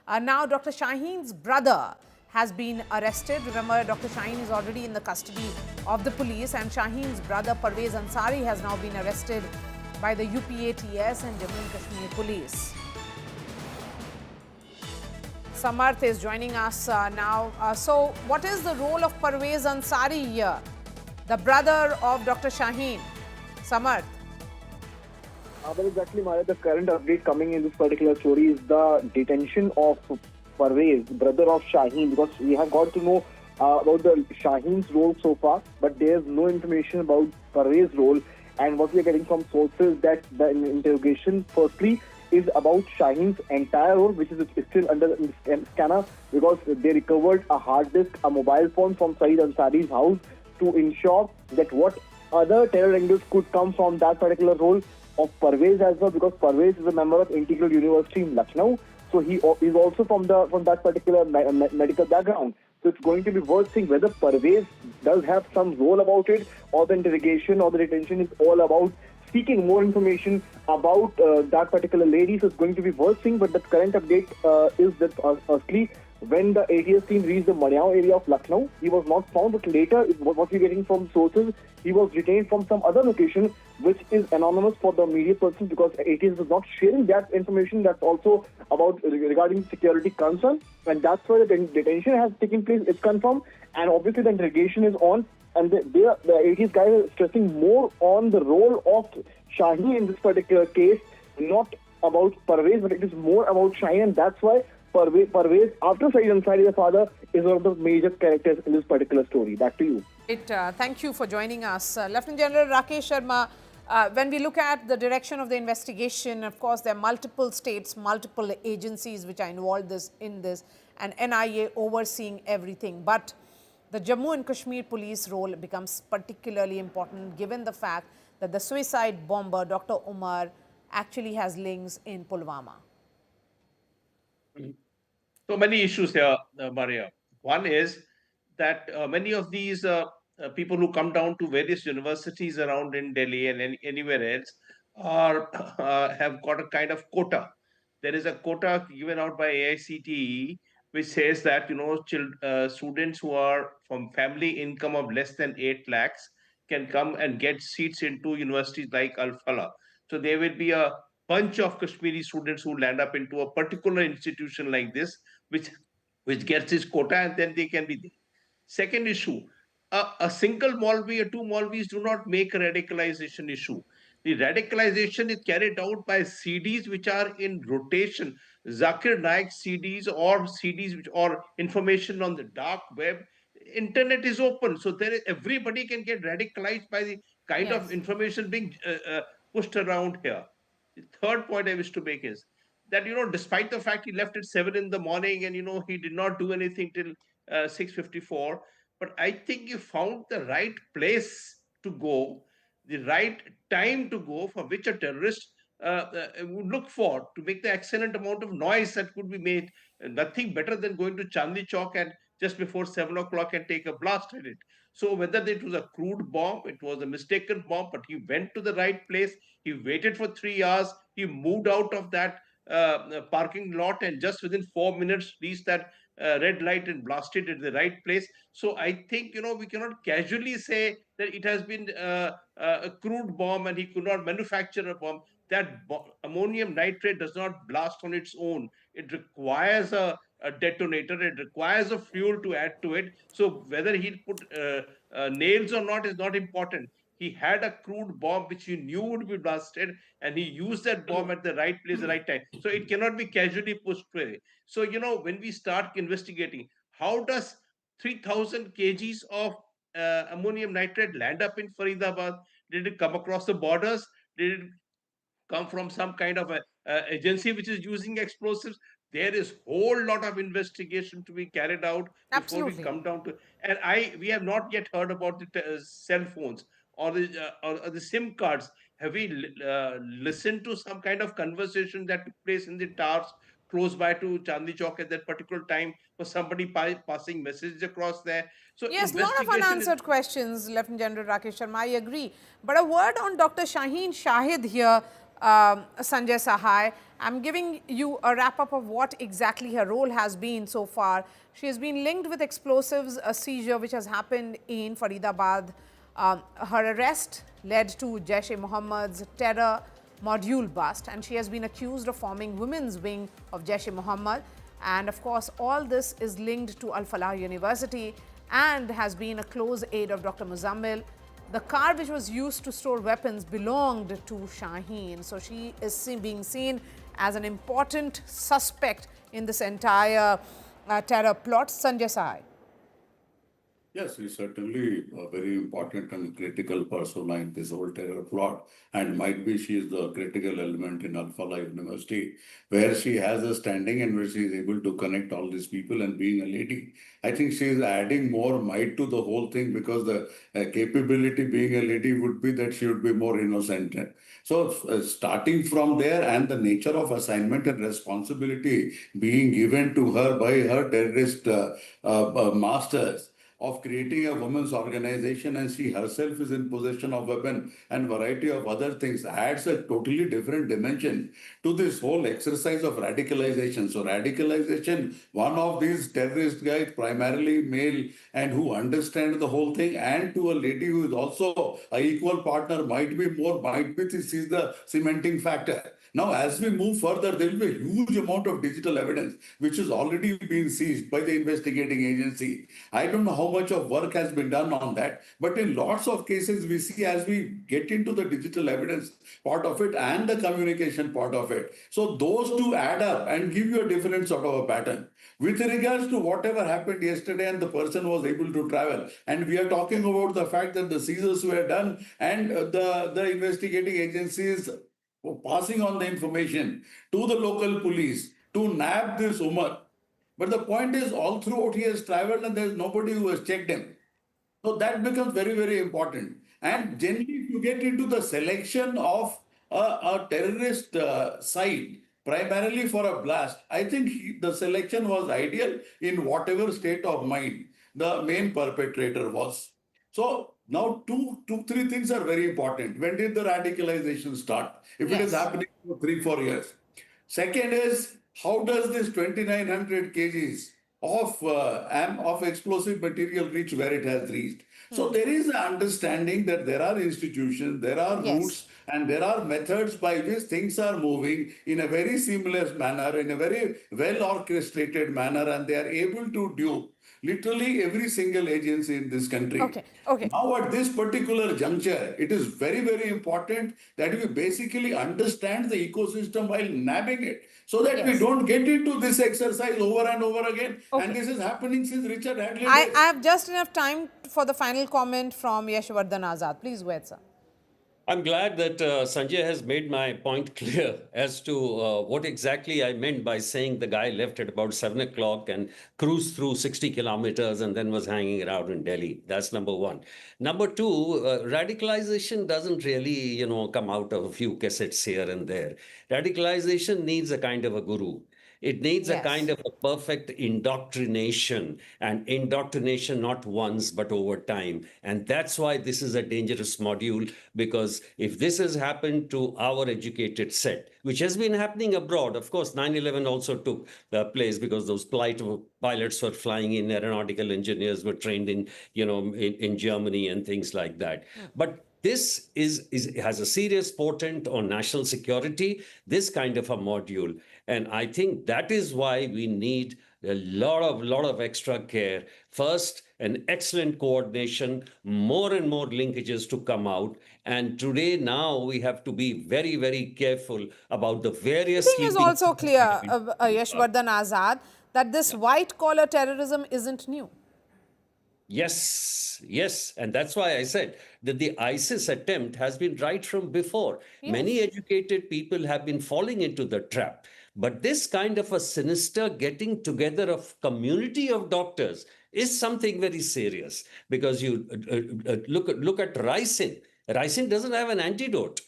Now, Dr. Shaheen's brother has been arrested. Remember, Dr. Shaheen is already in the custody of the police, and Shaheen's brother Parvez Ansari has now been arrested by the UPATS and Jammu and Kashmir police. Samarth is joining us now. So, what is the role of Parvez Ansari here, the brother of Dr. Shaheen? Samarth. Well, exactly, Maya. The current update coming in this particular story is the detention of Parvez, brother of Shaheen, because we have got to know about the Shaheen's role so far, but there's no information about Parvez's role. And what we are getting from sources that the interrogation, firstly, is about Shaheen's entire role, which is still under the scanner, because they recovered a hard disk, a mobile phone from Saeed Ansari's house to ensure that what other terror angles could come from that particular role of Parvez as well, because Parvez is a member of Integral University in Lucknow, so he is also from that particular medical background. So it's going to be worth seeing whether Parvez does have some role about it, or the interrogation or the detention is all about seeking more information about that particular lady. So it's going to be worth seeing. But the current update is that firstly, when the ATS team reached the Madhyao area of Lucknow, he was not found, but later, what we're getting from sources, he was detained from some other location, which is anonymous for the media person, because ATS is not sharing that information. That's also about regarding security concern, and that's why the detention has taken place. It's confirmed, and obviously the interrogation is on, and the ATS guys are stressing more on the role of Shaheen in this particular case, not about Parvez, but it is more about Shaheen, and that's why Parvez, after Saeed Ansari, the father, is one of the major characters in this particular story. Back to you. Thank you for joining us. Lieutenant General Rakesh Sharma, when we look at the direction of the investigation, of course, there are multiple states, multiple agencies which are involved in this, and NIA overseeing everything. But the Jammu and Kashmir police role becomes particularly important given the fact that the suicide bomber, Dr. Umar, actually has links in Pulwama. So many issues here, Maria. One is that many of these people who come down to various universities around in Delhi and anywhere else are have got a kind of quota. There is a quota given out by AICTE which says that students who are from family income of less than 8 lakhs can come and get seats into universities like Al Falah. So there will be a bunch of Kashmiri students who land up into a particular institution like this, which gets its quota, and then they can be there. Second issue, a single Maulvi or two Maulvis do not make a radicalization issue. The radicalization is carried out by CDs which are in rotation, Zakir Naik CDs or CDs or information on the dark web. Internet is open, so everybody can get radicalized by the kind of information being pushed around here. The third point I wish to make is that, despite the fact he left at 7 in the morning and, he did not do anything till 6:54, but I think he found the right place to go, the right time to go, for which a terrorist would look for to make the excellent amount of noise that could be made. Nothing better than going to Chandni Chowk and just before 7 o'clock and take a blast at it. So whether it was a crude bomb, it was a mistaken bomb, but he went to the right place. He waited for 3 hours. He moved out of that parking lot and just within 4 minutes reached that red light and blasted at the right place. So I think, we cannot casually say that it has been a crude bomb and he could not manufacture a bomb. That ammonium nitrate does not blast on its own. It requires a detonator. It requires a fuel to add to it. So whether he put nails or not is not important. He had a crude bomb which he knew would be blasted, and he used that bomb at the right place, the right time. So it cannot be casually pushed away. So, when we start investigating, how does 3,000 kgs of ammonium nitrate land up in Faridabad? Did it come across the borders? Did it come from some kind of a agency which is using explosives? There is whole lot of investigation to be carried out before we come down to. And we have not yet heard about the cell phones or the SIM cards. Have we listened to some kind of conversation that took place in the towers close by to Chandni Chowk at that particular time, for somebody passing messages across there? So yes, a lot of unanswered questions, Lieutenant General Rakesh Sharma, I agree. But a word on Dr. Shaheen Shahid here. Sanjay Sahay. I'm giving you a wrap up of what exactly her role has been so far. She has been linked with explosives, a seizure which has happened in Faridabad. Her arrest led to Jaish-e-Mohammad's terror module bust, and she has been accused of forming women's wing of Jaish-e-Mohammed. And of course, all this is linked to Al Falah University and has been a close aide of Dr. Muzammil. The car which was used to store weapons belonged to Shaheen. So she is being seen as an important suspect in this entire terror plot. Sanjay Sahay. Yes, he's certainly a very important and critical persona in this whole terror plot. And might be she is the critical element in Al Falah University, where she has a standing and where she is able to connect all these people and being a lady. I think she is adding more might to the whole thing because the capability being a lady would be that she would be more innocent. So starting from there and the nature of assignment and responsibility being given to her by her terrorist masters, of creating a women's organization, and she herself is in possession of weapon and variety of other things, adds a totally different dimension to this whole exercise of radicalization. So radicalization, one of these terrorist guys, primarily male and who understand the whole thing, and to a lady who is also a equal partner, might be this is the cementing factor. Now, as we move further, there will be a huge amount of digital evidence which has already been seized by the investigating agency. I don't know how much of work has been done on that, but in lots of cases, we see as we get into the digital evidence part of it and the communication part of it. So those two add up and give you a different sort of a pattern. With regards to whatever happened yesterday and the person was able to travel, and we are talking about the fact that the seizures were done and the investigating agencies passing on the information to the local police to nab this woman. But the point is, all throughout he has traveled and there's nobody who has checked him. So that becomes very, very important. And generally, if you get into the selection of a terrorist site, primarily for a blast, I think the selection was ideal in whatever state of mind the main perpetrator was. So now three things are very important. When did the radicalization start? If it is Yes. happening for 3-4 years. Second is, how does this 2,900 kgs of explosive material reach where it has reached? So there is an understanding that there are institutions, there are Yes. routes, and there are methods by which things are moving in a very seamless manner, in a very well orchestrated manner, and they are able to do literally every single agency in this country. Okay. Okay. Now, at this particular juncture, it is very, very important that we basically understand the ecosystem while nabbing it so that we Yes. don't get into this exercise over and over again. Okay. And this is happening since Richard Hadley I days. have just enough time for the final comment from Yashvardhan Azad. Please go ahead, sir. I'm glad that Sanjay has made my point clear as to what exactly I meant by saying the guy left at about 7 o'clock and cruised through 60 kilometers and then was hanging around in Delhi. That's number one. Number two, radicalization doesn't really, come out of a few cassettes here and there. Radicalization needs a kind of a guru. It needs a Yes. kind of a perfect indoctrination, and indoctrination not once but over time. And that's why this is a dangerous module, because if this has happened to our educated set, which has been happening abroad, of course, 9/11 also took place because those pilots were flying in, aeronautical engineers were trained in Germany and things like that. But this has a serious portent on national security, this kind of a module. And I think that is why we need a lot of extra care. First, an excellent coordination, more and more linkages to come out. And today, now, we have to be very, very careful about the various The thing is sleeping. also clear, Yashvardhan Azad, that this white collar terrorism isn't new. Yes, yes. And that's why I said that the ISIS attempt has been right from before. Many educated people have been falling into the trap. But this kind of a sinister getting together of community of doctors is something very serious, because you look at ricin. Ricin doesn't have an antidote,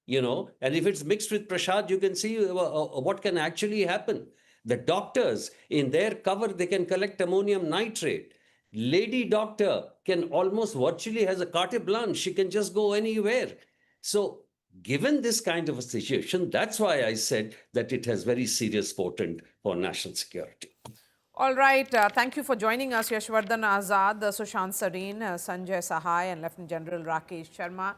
and if it's mixed with prasad, you can see what can actually happen. The doctors, in their cover, they can collect ammonium nitrate. Lady doctor can almost virtually has a carte blanche. She can just go anywhere. So Given this kind of a situation, that's why I said that it has very serious portent for national security. All right. Thank you for joining us, Yashvardhan Azad, Sushant Sareen, Sanjay Sahay, and Lieutenant General Rakesh Sharma.